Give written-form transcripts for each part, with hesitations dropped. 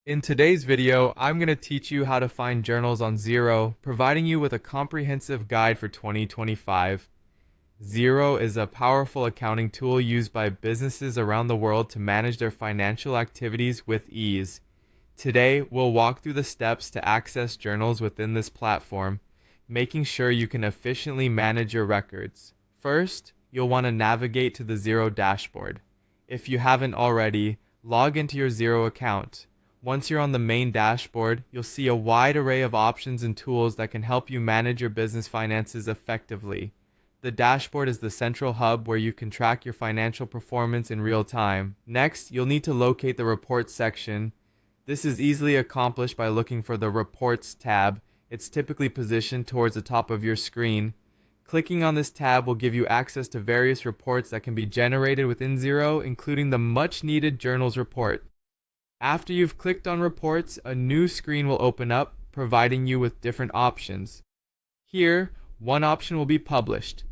In today's video, I'm going to teach you how to find journals on Xero, providing you with a comprehensive guide for 2025. Xero is a powerful accounting tool used by businesses around the world to manage their financial activities with ease. Today, we'll walk through the steps to access journals within this platform, making sure you can efficiently manage your records. First, you'll want to navigate to the Xero dashboard. If you haven't already, log into your Xero account. Once you're on the main dashboard, you'll see a wide array of options and tools that can help you manage your business finances effectively. The dashboard is the central hub where you can track your financial performance in real time. Next, you'll need to locate the Reports section. This is easily accomplished by looking for the Reports tab. It's typically positioned towards the top of your screen. Clicking on this tab will give you access to various reports that can be generated within Xero, including the much-needed Journals report. After you've clicked on Reports, a new screen will open up, providing you with different options. Here, one option will be Published.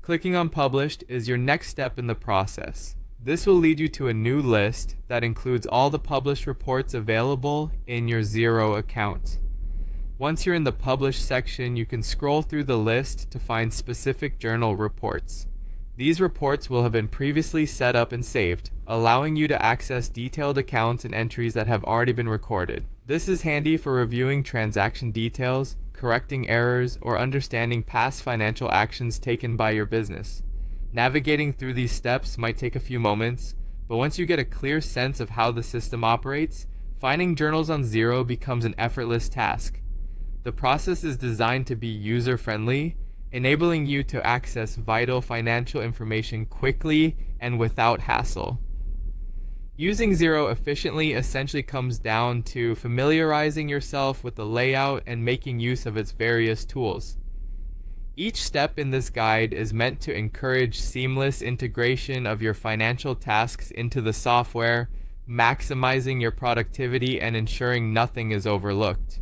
Clicking on Published is your next step in the process. This will lead you to a new list that includes all the published reports available in your Xero account. Once you're in the Published section, you can scroll through the list to find specific journal reports. These reports will have been previously set up and saved, allowing you to access detailed accounts and entries that have already been recorded. This is handy for reviewing transaction details, correcting errors, or understanding past financial actions taken by your business. Navigating through these steps might take a few moments, but once you get a clear sense of how the system operates, finding journals on Xero becomes an effortless task. The process is designed to be user-friendly, enabling you to access vital financial information quickly and without hassle. Using Xero efficiently essentially comes down to familiarizing yourself with the layout and making use of its various tools. Each step in this guide is meant to encourage seamless integration of your financial tasks into the software, maximizing your productivity and ensuring nothing is overlooked.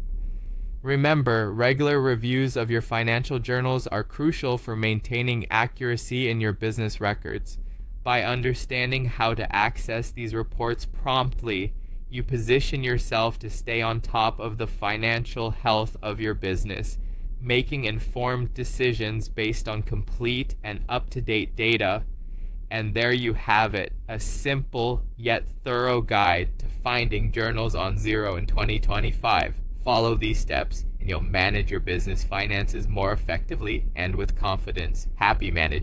Remember, regular reviews of your financial journals are crucial for maintaining accuracy in your business records. By understanding how to access these reports promptly, you position yourself to stay on top of the financial health of your business, making informed decisions based on complete and up-to-date data. And there you have it, a simple yet thorough guide to finding journals on Xero in 2025. Follow these steps and you'll manage your business finances more effectively and with confidence. Happy managing.